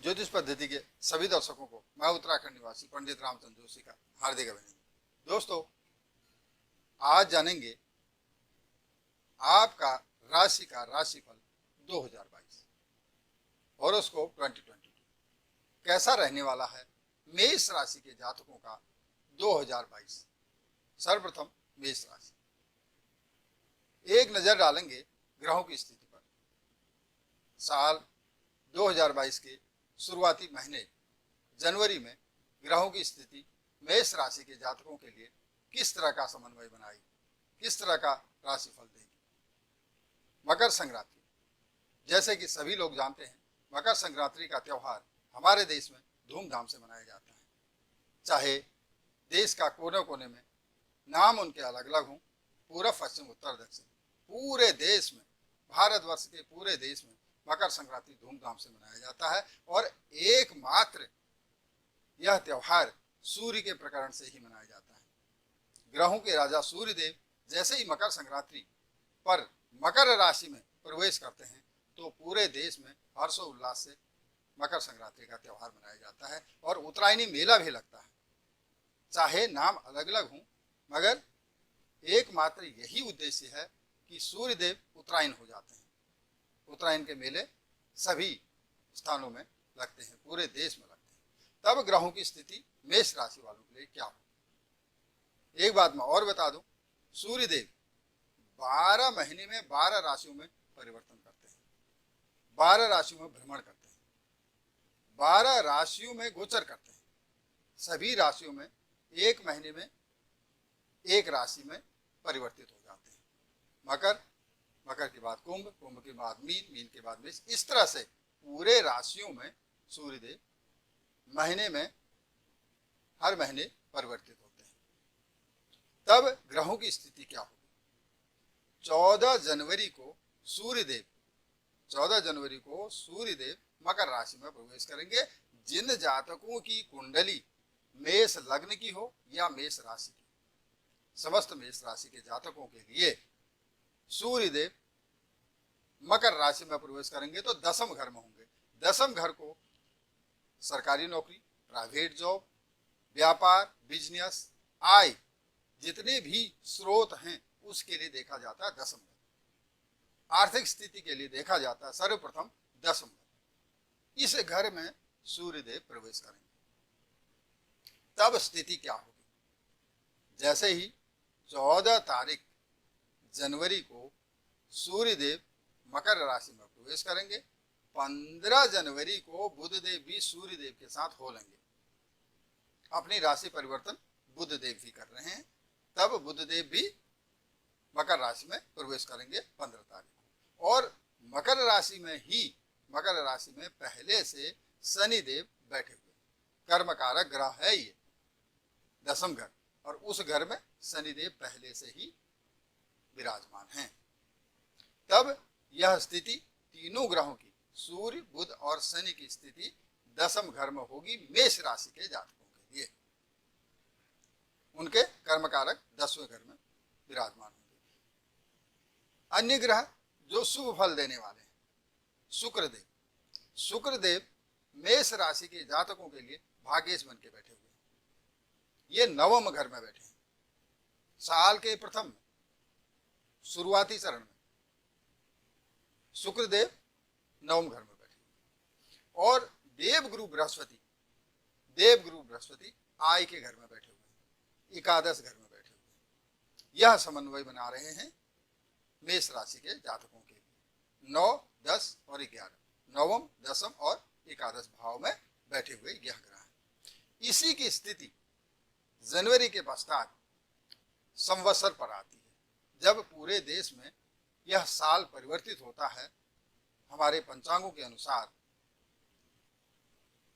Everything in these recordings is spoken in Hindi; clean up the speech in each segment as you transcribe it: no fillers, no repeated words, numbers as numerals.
ज्योतिष पद्धति के सभी दर्शकों को मैं उत्तराखंड निवासी पंडित रामचंद्र जोशी का हार्दिक अभिनंदन। दोस्तों, आज जानेंगे आपका राशि का राशिफल 2022 हॉरोस्कोप 2022 कैसा रहने वाला है मेष राशि के जातकों का 2022। सर्वप्रथम मेष राशि, एक नजर डालेंगे ग्रहों की स्थिति पर। साल 2022 के शुरुआती महीने जनवरी में ग्रहों की स्थिति मेष राशि के जातकों के लिए किस तरह का समन्वय बनाएगी, किस तरह का राशिफल देगी। मकर संक्रांति, जैसे कि सभी लोग जानते हैं, मकर संक्रांति का त्यौहार हमारे देश में धूमधाम से मनाया जाता है। चाहे देश का कोने कोने में नाम उनके अलग अलग हों, पूर्व पश्चिम उत्तर दक्षिण पूरे देश में, भारतवर्ष के पूरे देश में मकर संक्रांति धूमधाम से मनाया जाता है। और एकमात्र यह त्यौहार सूर्य के प्रकरण से ही मनाया जाता है। ग्रहों के राजा सूर्य देव जैसे ही मकर संक्रांति पर मकर राशि में प्रवेश करते हैं तो पूरे देश में हर्षोल्लास से मकर संक्रांति का त्यौहार मनाया जाता है और उत्तरायणी मेला भी लगता है। चाहे नाम अलग अलग हों, मगर एकमात्र यही उद्देश्य है कि सूर्य देव उत्तरायण हो जाते हैं। उत्तरायण के मेले सभी स्थानों में लगते हैं, पूरे देश में लगते हैं। तब ग्रहों की स्थिति मेष राशि वालों के लिए क्या हो। एक बात मैं और बता दूं, सूर्य देव 12 महीने में 12 राशियों में परिवर्तन करते हैं, 12 राशियों में भ्रमण करते हैं, 12 राशियों में गोचर करते हैं। सभी राशियों में एक महीने में एक राशि में परिवर्तित हो जाते हैं। मकर, मकर के बाद कुंभ, कुंभ के बाद मीन, मीन के बाद मेष, इस तरह से पूरे राशियों में सूर्यदेव महीने में हर महीने परिवर्तित होते हैं। तब ग्रहों की स्थिति क्या होगी। 14 जनवरी को सूर्यदेव 14 जनवरी को सूर्यदेव मकर राशि में प्रवेश करेंगे। जिन जातकों की कुंडली मेष लग्न की हो या मेष राशि की, समस्त मेष राशि के जातकों के लिए सूर्यदेव मकर राशि में प्रवेश करेंगे तो दसम घर में होंगे। दसम घर को सरकारी नौकरी, प्राइवेट जॉब, व्यापार, बिजनेस, आय, जितने भी स्रोत हैं उसके लिए देखा जाता है दसम घर। आर्थिक स्थिति के लिए देखा जाता है सर्वप्रथम दसम घर। इस घर में सूर्यदेव प्रवेश करेंगे। तब स्थिति क्या होगी। जैसे ही 14 तारीख जनवरी को सूर्यदेव मकर राशि में प्रवेश करेंगे, 15 जनवरी को बुधदेव भी सूर्यदेव के साथ हो लेंगे। अपनी राशि परिवर्तन बुधदेव भी कर रहे हैं। तब बुधदेव भी मकर राशि में प्रवेश करेंगे 15 तारीख को। और मकर राशि में ही, मकर राशि में पहले से शनिदेव बैठे हुए, कर्मकारक ग्रह है ये दसम घर, और उस घर में शनिदेव पहले से ही विराजमान हैं। तब यह स्थिति तीनों ग्रहों की, सूर्य, बुध और शनि की स्थिति दसम घर में होगी मेष राशि के जातकों के लिए। उनके कर्मकारक 10वें घर में विराजमान होंगे। अन्य ग्रह जो शुभ फल देने वाले हैं, शुक्रदेव, शुक्रदेव मेष राशि के जातकों के लिए भाग्येश बन के बैठे हुए हैं। ये नवम घर में बैठे हैं। साल के प्रथम शुरुआती चरण में शुक्रदेव नवम घर में बैठे हुए। और देवगुरु बृहस्पति, देवगुरु बृहस्पति आय के घर में बैठे हुए हैं, एकादश घर में बैठे हुए। यह समन्वय बना रहे हैं मेष राशि के जातकों के लिए। 9, 10 और 11, नवम, दसम और एकादश भाव में बैठे हुए यह ग्रह। इसी की स्थिति जनवरी के पश्चात संवत्सर पर आती है, जब पूरे देश में यह साल परिवर्तित होता है। हमारे पंचांगों के अनुसार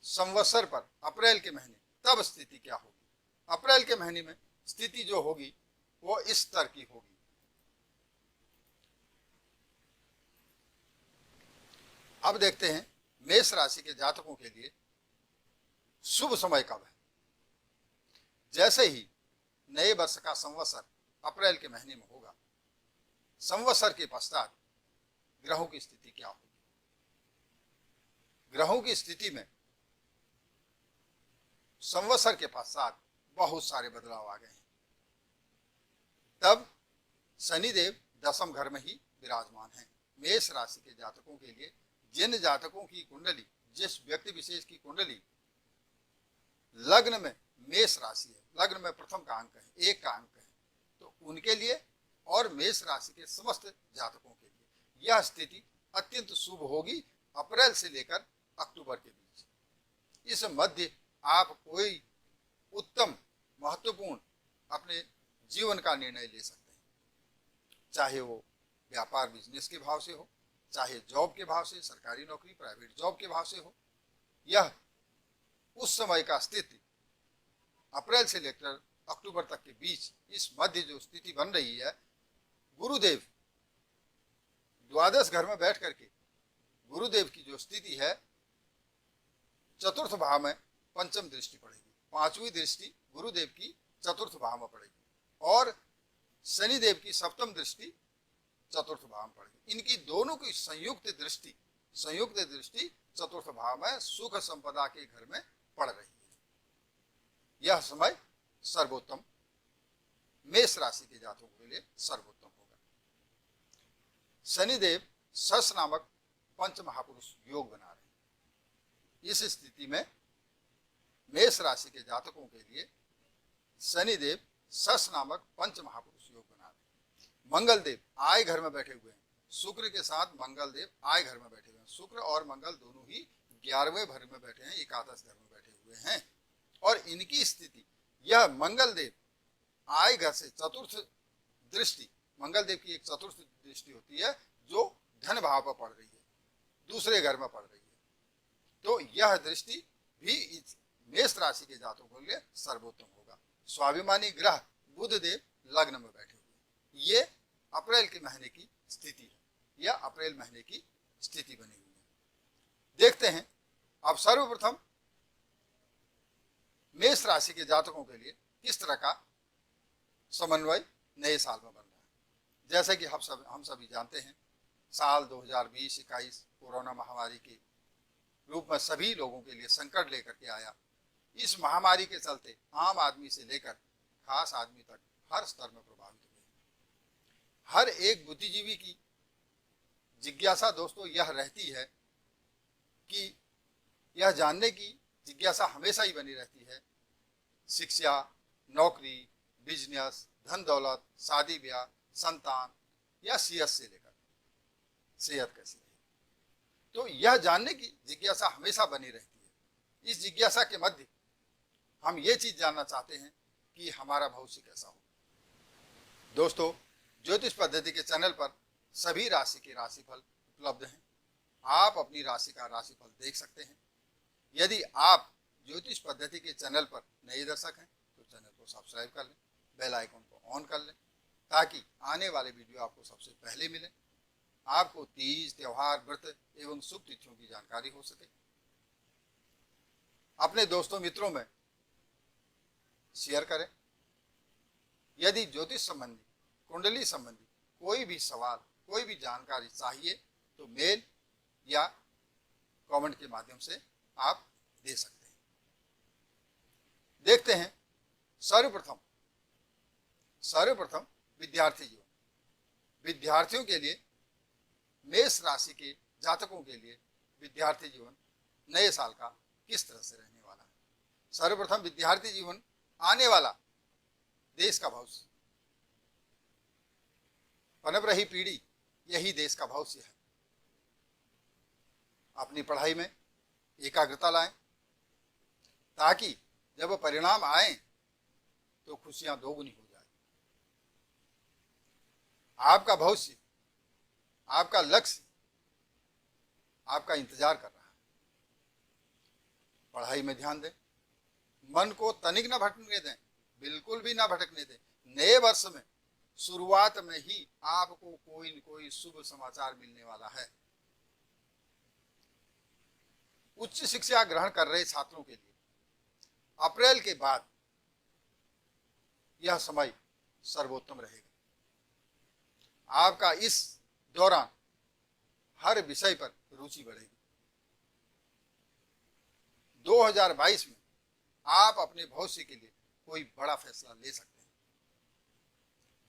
संवत्सर पर अप्रैल के महीने, तब स्थिति क्या होगी। अप्रैल के महीने में स्थिति जो होगी वो इस स्तर की होगी। अब देखते हैं मेष राशि के जातकों के लिए शुभ समय कब है। जैसे ही नए वर्ष का संवत्सर अप्रैल के महीने में होगा, संवत्सर के पश्चात ग्रहों की स्थिति क्या होगी। ग्रहों की स्थिति में संवत्सर के पश्चात बहुत सारे बदलाव आ गए हैं। तब शनिदेव दशम घर में ही विराजमान है। मेष राशि के जातकों के लिए, जिन जातकों की कुंडली, जिस व्यक्ति विशेष की कुंडली लग्न में मेष राशि है, लग्न में प्रथम का अंक है, 1 का अंक है, तो उनके लिए और मेष राशि के समस्त जातकों के लिए यह स्थिति अत्यंत शुभ होगी अप्रैल से लेकर अक्टूबर के बीच। इस मध्य आप कोई उत्तम महत्वपूर्ण अपने जीवन का निर्णय ले सकते हैं, चाहे वो व्यापार बिजनेस के भाव से हो, चाहे जॉब के भाव से, सरकारी नौकरी प्राइवेट जॉब के भाव से हो। यह उस समय का स्थिति अप्रैल से लेकर अक्टूबर तक के बीच, इस मध्य जो स्थिति बन रही है, गुरुदेव द्वादश घर में बैठ करके गुरुदेव की जो स्थिति है, चतुर्थ भाव में पंचम दृष्टि पड़ेगी, 5वीं दृष्टि गुरुदेव की चतुर्थ भाव में पड़ेगी और शनिदेव की सप्तम दृष्टि चतुर्थ भाव में पड़ेगी। इनकी दोनों की संयुक्त दृष्टि चतुर्थ भाव में सुख संपदा के घर में पड़ रही है। यह समय सर्वोत्तम मेष राशि के जातकों के लिए सर्वोत्तम होगा। शनिदेव सस नामक पंच महापुरुष योग बना रहे हैं। इस स्थिति में मेष राशि के जातकों के लिए शनिदेव सस नामक पंच महापुरुष योग बना रहे हैं। मंगल देव आय घर में बैठे हुए हैं, शुक्र के साथ मंगल देव आय घर में बैठे हुए हैं। शुक्र और मंगल दोनों ही 11वें घर में बैठे हैं, एकादश घर में बैठे हुए हैं और इनकी स्थिति, यह मंगल देव आय घर से चतुर्थ दृष्टि, मंगल देव की एक चतुर्थ दृष्टि होती है जो धन भाव पर पड़ रही है, दूसरे घर में पड़ रही है, तो यह दृष्टि भी मेष राशि के जातकों के लिए सर्वोत्तम होगा। स्वाभिमानी ग्रह बुध देव लग्न में बैठे हुए, ये अप्रैल के महीने की स्थिति है, यह अप्रैल महीने की स्थिति बनी हुई है। देखते हैं अब सर्वप्रथम मेष राशि के जातकों के लिए किस तरह का समन्वय नए साल में बन रहा है। जैसे कि हम सभी जानते हैं, साल 2020-21 कोरोना महामारी के रूप में सभी लोगों के लिए संकट लेकर के आया। इस महामारी के चलते आम आदमी से लेकर खास आदमी तक हर स्तर में प्रभावित हुए। हर एक बुद्धिजीवी की जिज्ञासा दोस्तों यह रहती है कि यह जानने की जिज्ञासा हमेशा ही बनी रहती है, शिक्षा, नौकरी, बिजनेस, धन दौलत, शादी ब्याह, संतान या सेहत से लेकर सेहत कैसी है, तो यह जानने की जिज्ञासा हमेशा बनी रहती है। इस जिज्ञासा के मध्य हम ये चीज जानना चाहते हैं कि हमारा भविष्य कैसा हो। दोस्तों, ज्योतिष पद्धति के चैनल पर सभी राशि के राशिफल उपलब्ध हैं। आप अपनी राशि का राशिफल देख सकते हैं। यदि आप ज्योतिष पद्धति के चैनल पर नए दर्शक हैं तो चैनल को सब्सक्राइब कर लें, बेल आइकन को ऑन कर लें ताकि आने वाले वीडियो आपको सबसे पहले मिले, आपको तीज, त्योहार, व्रत एवं शुभ तिथियों की जानकारी हो सके। अपने दोस्तों मित्रों में शेयर करें। यदि ज्योतिष संबंधी, कुंडली संबंधी कोई भी सवाल, कोई भी जानकारी चाहिए तो मेल या कमेंट के माध्यम से आप दे सकते हैं। देखते हैं सर्वप्रथम विद्यार्थी जीवन। विद्यार्थियों के लिए, मेष राशि के जातकों के लिए विद्यार्थी जीवन नए साल का किस तरह से रहने वाला है। सर्वप्रथम विद्यार्थी जीवन आने वाला देश का भविष्य, पनप रही पीढ़ी यही देश का भविष्य है। अपनी पढ़ाई में एकाग्रता लाएं ताकि जब परिणाम आए तो खुशियां दोगुनी हो जाए। आपका भविष्य, आपका लक्ष्य आपका इंतजार कर रहा है। पढ़ाई में ध्यान दें, मन को तनिक न भटकने दें, बिल्कुल भी ना भटकने दें। नए वर्ष में शुरुआत में ही आपको कोई न कोई शुभ समाचार मिलने वाला है। उच्च शिक्षा ग्रहण कर रहे छात्रों के लिए अप्रैल के बाद यह समय सर्वोत्तम रहेगा। आपका इस दौरान हर विषय पर रुचि बढ़ेगी। 2022 में आप अपने भविष्य के लिए कोई बड़ा फैसला ले सकते हैं।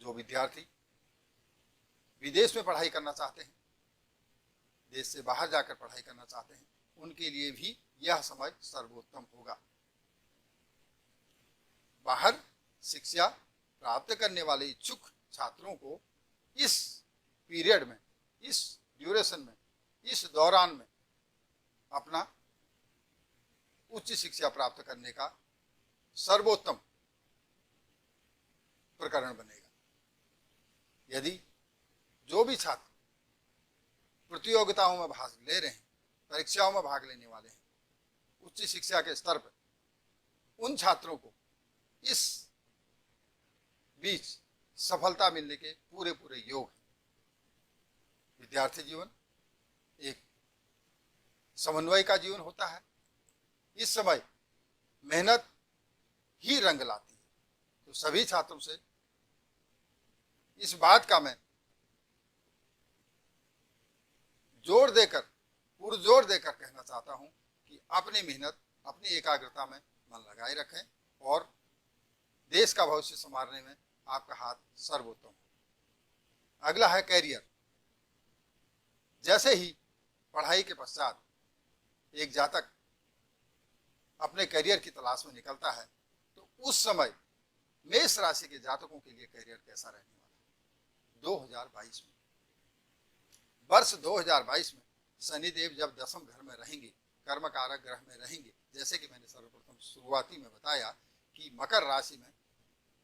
जो विद्यार्थी विदेश में पढ़ाई करना चाहते हैं, देश से बाहर जाकर पढ़ाई करना चाहते हैं, उनके लिए भी यह समय सर्वोत्तम होगा। बाहर शिक्षा प्राप्त करने वाले इच्छुक छात्रों को इस पीरियड में, इस ड्यूरेशन में, इस दौरान में अपना उच्च शिक्षा प्राप्त करने का सर्वोत्तम प्रकरण बनेगा। यदि जो भी छात्र प्रतियोगिताओं में भाग ले रहे हैं, परीक्षाओं में भाग लेने वाले हैं उच्च शिक्षा के स्तर पर, उन छात्रों को इस बीच सफलता मिलने के पूरे पूरे योग हैं। विद्यार्थी जीवन एक समन्वय का जीवन होता है। इस समय मेहनत ही रंग लाती है। तो सभी छात्रों से इस बात का मैं पुरजोर देकर कहना चाहता हूं कि अपनी मेहनत, अपनी एकाग्रता में मन लगाए रखें और देश का भविष्य संवारने में आपका हाथ सर्वोत्तम हो। अगला है कैरियर। जैसे ही पढ़ाई के पश्चात एक जातक अपने करियर की तलाश में निकलता है, तो उस समय मेष राशि के जातकों के लिए करियर कैसा रहने वाला है 2022 में। वर्ष 2022 में शनिदेव जब दशम घर में रहेंगे, कर्म कारक ग्रह में रहेंगे, जैसे कि मैंने सर्वप्रथम शुरुआती में बताया कि मकर राशि में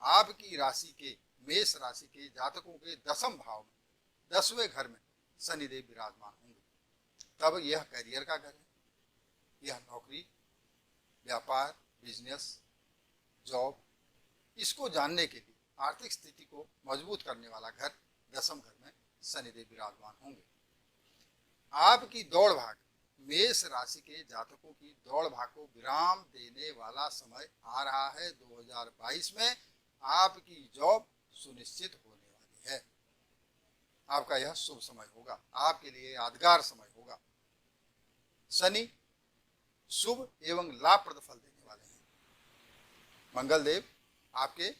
आपकी राशि के, मेष राशि के जातकों के दशम भाव में, 10वें घर में शनिदेव विराजमान होंगे। तब यह करियर का घर है। यह नौकरी, व्यापार, बिजनेस, जॉब, इसको जानने के लिए आर्थिक स्थिति को मजबूत करने वाला घर, दशम घर में शनिदेव विराजमान होंगे। आपकी दौड़ भाग, मेष राशि के जातकों की दौड़ भाग को विराम देने वाला समय आ रहा है। 2022 में आपकी जॉब सुनिश्चित होने वाली है। आपका यह शुभ समय होगा, आपके लिए यादगार समय होगा। शनि शुभ एवं लाभप्रद फल देने वाले हैं। मंगल देव आपके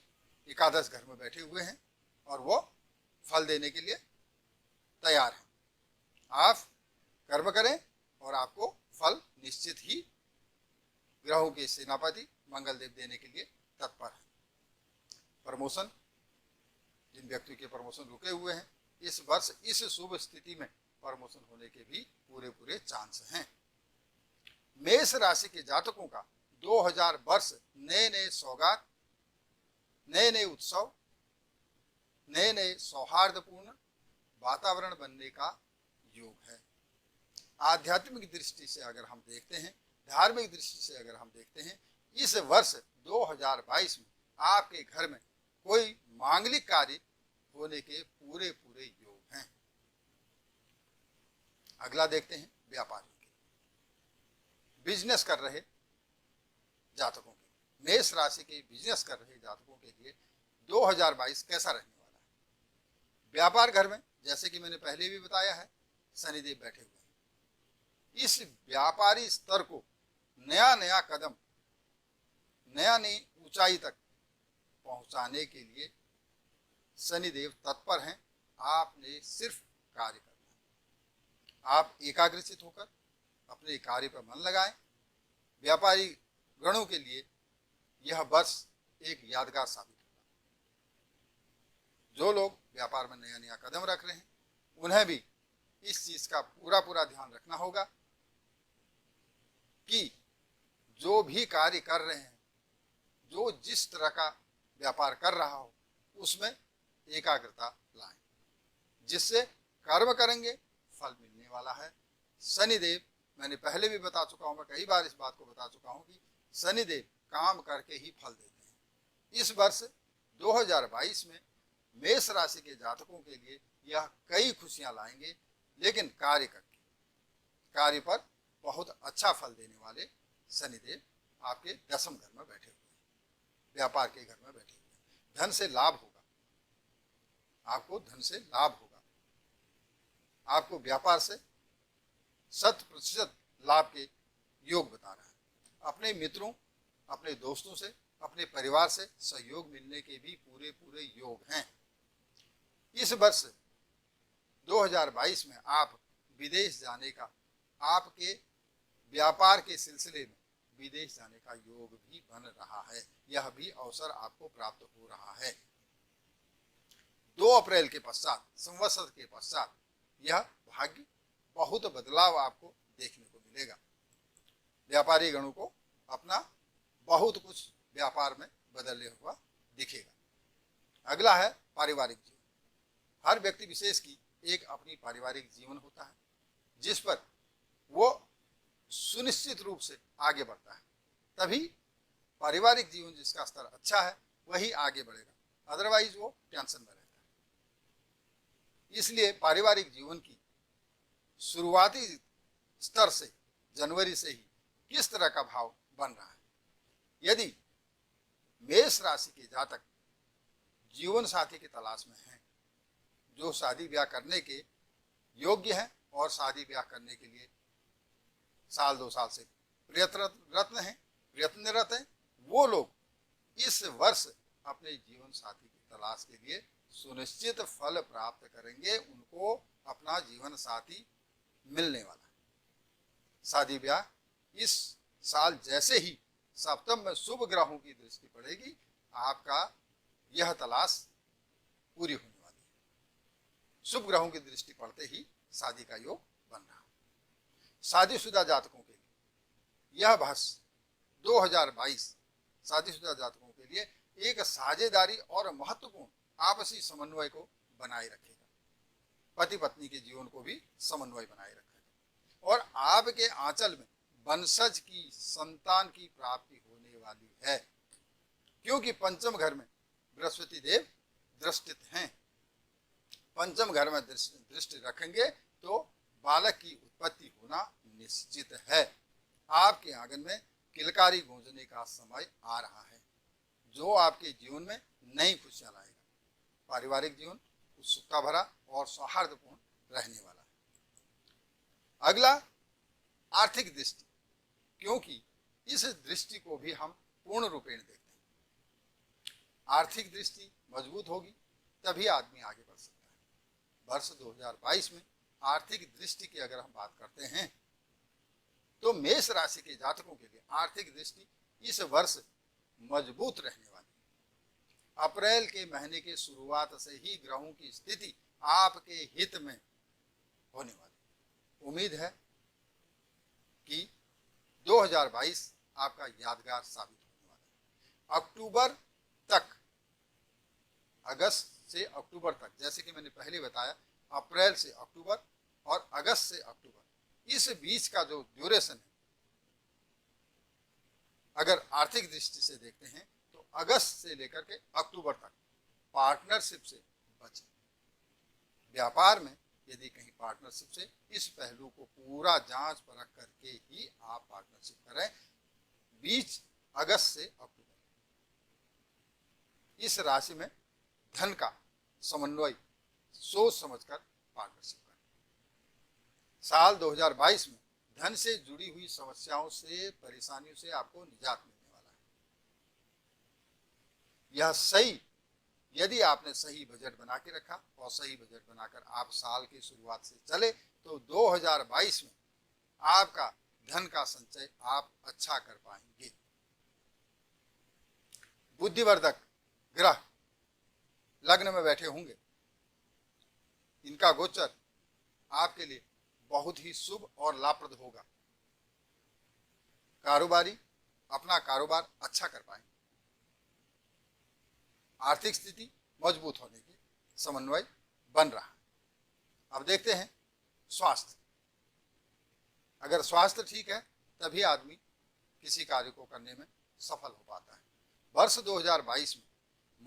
एकादश घर में बैठे हुए हैं और वो फल देने के लिए तैयार हैं। आप कर्म करें और आपको फल निश्चित ही ग्रहों के सेनापति मंगल देव देने के लिए तत्पर है। प्रमोशन, जिन व्यक्तियों के प्रमोशन रुके हुए हैं, इस वर्ष इस शुभ स्थिति में प्रमोशन होने के भी पूरे पूरे चांस हैं। मेष राशि के जातकों का 2000 वर्ष नए नए सौगात, नए नए उत्सव, नए नए सौहार्दपूर्ण वातावरण बनने का योग है। आध्यात्मिक दृष्टि से अगर हम देखते हैं, धार्मिक दृष्टि से अगर हम देखते हैं, इस वर्ष 2022 में आपके घर में कोई मांगलिक कार्य होने के पूरे पूरे योग हैं। अगला देखते हैं व्यापारियों के, बिजनेस कर रहे जातकों के, मेष राशि के बिजनेस कर रहे जातकों के लिए 2022 कैसा रहने वाला है। व्यापार घर में, जैसे कि मैंने पहले भी बताया है, शनिदेव बैठे हुए हैं। इस व्यापारी स्तर को नया नया कदम, नया नई ऊंचाई तक पहुंचाने के लिए शनिदेव तत्पर हैं। आपने सिर्फ कार्य करना है। आप एकाग्रचित होकर अपने कार्य पर मन लगाएं। व्यापारी गणों के लिए यह वर्ष एक यादगार साबित होगा। जो लोग व्यापार में नया नया कदम रख रहे हैं, उन्हें भी इस चीज का पूरा पूरा ध्यान रखना होगा कि जो भी कार्य कर रहे हैं, जो जिस तरह का व्यापार कर रहा हो, उसमें एकाग्रता लाएं, जिससे कर्म करेंगे फल मिलने वाला है। शनिदेव, मैंने पहले भी बता चुका हूं, मैं कई बार इस बात को बता चुका हूं कि शनिदेव काम करके ही फल देते हैं। इस वर्ष 2022 में मेष राशि के जातकों के लिए यह कई खुशियां लाएंगे, लेकिन कार्य करके, कार्य पर बहुत अच्छा फल देने वाले शनिदेव आपके दशम घर में बैठे हुए हैं, व्यापार के घर में बैठे हुए हैं। धन से लाभ होगा, आपको धन से लाभ होगा। आपको व्यापार से 100% लाभ के योग बता रहा है। अपने मित्रों, अपने दोस्तों से, अपने परिवार से सहयोग मिलने के भी पूरे पूरे योग हैं। इस वर्ष 2022 में आप विदेश जाने का, आपके व्यापार के सिलसिले में विदेश जाने का योग भी बन रहा है। यह भी अवसर आपको प्राप्त हो रहा है। 2 अप्रैल के पश्चात, संवत्सर के पश्चात, यह भाग्य बहुत बदलाव आपको देखने को मिलेगा। व्यापारी गणों को अपना बहुत कुछ व्यापार में बदलने हुआ दिखेगा। अगला है पारिवारिक जीवन। हर व्यक्ति विशेष की एक अपनी पारिवारिक जीवन होता है, जिस पर वो सुनिश्चित रूप से आगे बढ़ता है। तभी पारिवारिक जीवन जिसका स्तर अच्छा है वही आगे बढ़ेगा, अदरवाइज वो टेंशन में रहता है। इसलिए पारिवारिक जीवन की शुरुआती स्तर से जनवरी से ही किस तरह का भाव बन रहा है। यदि मेष राशि के जातक जीवन साथी की तलाश में हैं, जो शादी ब्याह करने के योग्य हैं और शादी ब्याह करने के लिए साल 2 साल से प्रयत्नरत हैं, वो लोग इस वर्ष अपने जीवन साथी की तलाश के लिए सुनिश्चित फल प्राप्त करेंगे। उनको अपना जीवन साथी मिलने वाला है। शादी ब्याह इस साल जैसे ही सप्तम में शुभ ग्रहों की दृष्टि पड़ेगी, आपका यह तलाश पूरी होने वाली है। शुभ ग्रहों की दृष्टि पड़ते ही शादी का योग बन रहा है। शादीशुदा जातकों के लिए यह वर्ष 2022 शादीशुदा जातकों के लिए एक साझेदारी और महत्वपूर्ण आपसी समन्वय को बनाए रखेगा। पति पत्नी के जीवन को भी समन्वय बनाए रखेगा और आपके आंचल में वंशज की संतान की प्राप्ति होने वाली है, क्योंकि पंचम घर में बृहस्पति देव दृष्टित हैं। पंचम घर में दृष्टि रखेंगे तो बालक की उत्पत्ति होना निश्चित है। आपके आंगन में किलकारी गूंजने का समय आ रहा है, जो आपके जीवन में नई खुशियां लाएगा। पारिवारिक जीवन उत्सुकता भरा और सौहार्दपूर्ण रहने वाला है। अगला आर्थिक दृष्टि, क्योंकि इस दृष्टि को भी हम पूर्ण रूपेण देखते हैं। आर्थिक दृष्टि मजबूत होगी तभी आदमी आगे बढ़ सकता है। वर्ष 2022 में आर्थिक दृष्टि की अगर हम बात करते हैं तो मेष राशि के जातकों के लिए आर्थिक दृष्टि इस वर्ष मजबूत रहने वाली है। अप्रैल के महीने के शुरुआत से ही ग्रहों की स्थिति आपके हित में होने वाली। उम्मीद है कि 2022 आपका यादगार साबित होने वाला है। अक्टूबर तक, अगस्त से अक्टूबर तक, जैसे कि मैंने पहले बताया, अप्रैल से अक्टूबर और अगस्त से अक्टूबर, इस बीच का जो ड्यूरेशन है, अगर आर्थिक दृष्टि से देखते हैं तो अगस्त से लेकर के अक्टूबर तक पार्टनरशिप से बचें। व्यापार में यदि कहीं पार्टनरशिप से, इस पहलू को पूरा जांच परख करके ही आप पार्टनरशिप करें। बीच अगस्त से अक्टूबर इस राशि में धन का समन्वय सोच समझकर पार्टनरशिप करें। साल 2022 में धन से जुड़ी हुई समस्याओं से, परेशानियों से आपको निजात मिलने वाला है। यह सही, यदि आपने सही बजट बना के रखा और सही बजट बनाकर आप साल की शुरुआत से चले तो 2022 में आपका धन का संचय आप अच्छा कर पाएंगे। बुद्धिवर्धक ग्रह लग्न में बैठे होंगे, इनका गोचर आपके लिए बहुत ही शुभ और लाभप्रद होगा। कारोबारी अपना कारोबार अच्छा कर पाएंगे। आर्थिक स्थिति मजबूत होने की समन्वय बन रहा है। अब देखते हैं स्वास्थ्य। अगर स्वास्थ्य ठीक है तभी आदमी किसी कार्य को करने में सफल हो पाता है। वर्ष 2022 में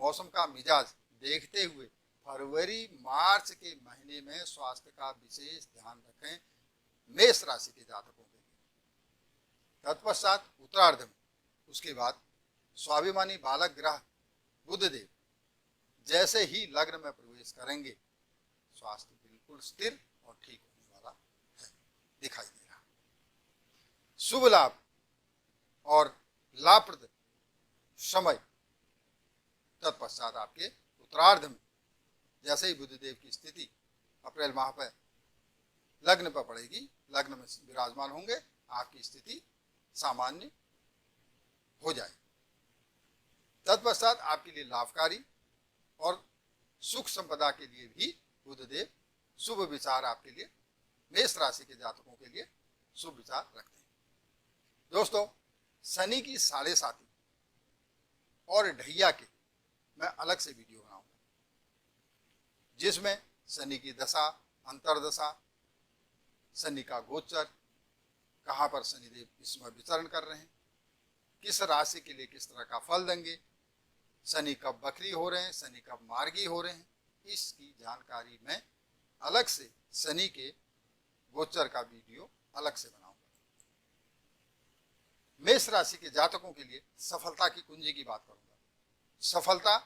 मौसम का मिजाज देखते हुए फरवरी मार्च के महीने में स्वास्थ्य का विशेष ध्यान रखें मेष राशि के जातकों के लिए। तत्पश्चात उत्तरार्ध में, उसके बाद स्वाभिमानी बालक ग्रह बुधदेव जैसे ही लग्न में प्रवेश करेंगे, स्वास्थ्य बिल्कुल स्थिर और ठीक होने वाला है, दिखाई दे रहा। शुभ लाभ और लाभप्रद समय। तत्पश्चात आपके उत्तरार्ध में जैसे ही बुधदेव की स्थिति अप्रैल माह पर लग्न पर पड़ेगी, लग्न में विराजमान होंगे, आपकी स्थिति सामान्य हो जाएगी। तत्पश्चात आपके लिए लाभकारी और सुख संपदा के लिए भी बुधदेव शुभ विचार आपके लिए, मेष राशि के जातकों के लिए शुभ विचार रखते हैं। दोस्तों, शनि की 7.5 और ढैया के मैं अलग से वीडियो बनाऊंगा, जिसमें शनि की दशा, अंतरदशा, शनि का गोचर, कहाँ पर शनिदेव इस समय विचरण कर रहे हैं, किस राशि के लिए किस तरह का फल देंगे, शनि कब बकरी हो रहे हैं, शनि कब मार्गी हो रहे हैं, इसकी जानकारी मैं अलग से शनि के गोचर का वीडियो अलग से बनाऊंगा। मेष राशि के जातकों के लिए सफलता की कुंजी की बात करूंगा। सफलता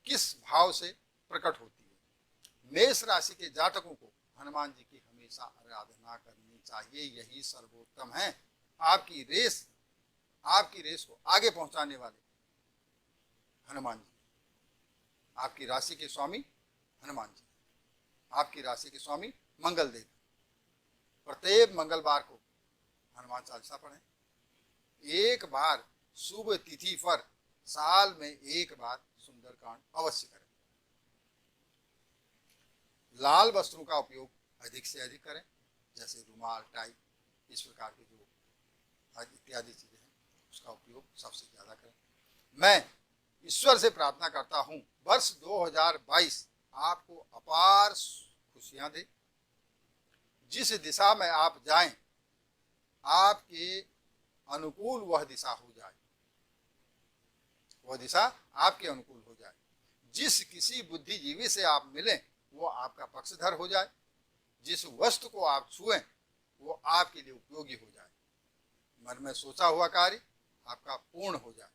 किस भाव से प्रकट होती है? मेष राशि के जातकों को हनुमान जी की हमेशा आराधना करनी चाहिए, यही सर्वोत्तम है। आपकी रेस को आगे पहुंचाने वाले हनुमान जी, आपकी राशि के स्वामी हनुमान जी, आपकी राशि के स्वामी मंगल देव। प्रत्येक मंगलवार को हनुमान चालीसा पढ़ें। एक बार शुभ तिथि पर साल में एक बार सुंदरकांड अवश्य करें। लाल वस्त्रों का उपयोग अधिक से अधिक करें, जैसे रुमाल, टाई, इस प्रकार की जो इत्यादि चीजें हैं उसका उपयोग सबसे ज्यादा करें। मैं ईश्वर से प्रार्थना करता हूं वर्ष 2022 आपको अपार खुशियां दे। जिस दिशा में आप जाएं आपके अनुकूल वह दिशा हो जाए, वह दिशा आपके अनुकूल हो जाए। जिस किसी बुद्धिजीवी से आप मिलें वो आपका पक्षधर हो जाए, जिस वस्तु को आप छुएं वो आपके लिए उपयोगी हो जाए, मन में सोचा हुआ कार्य आपका पूर्ण हो जाए।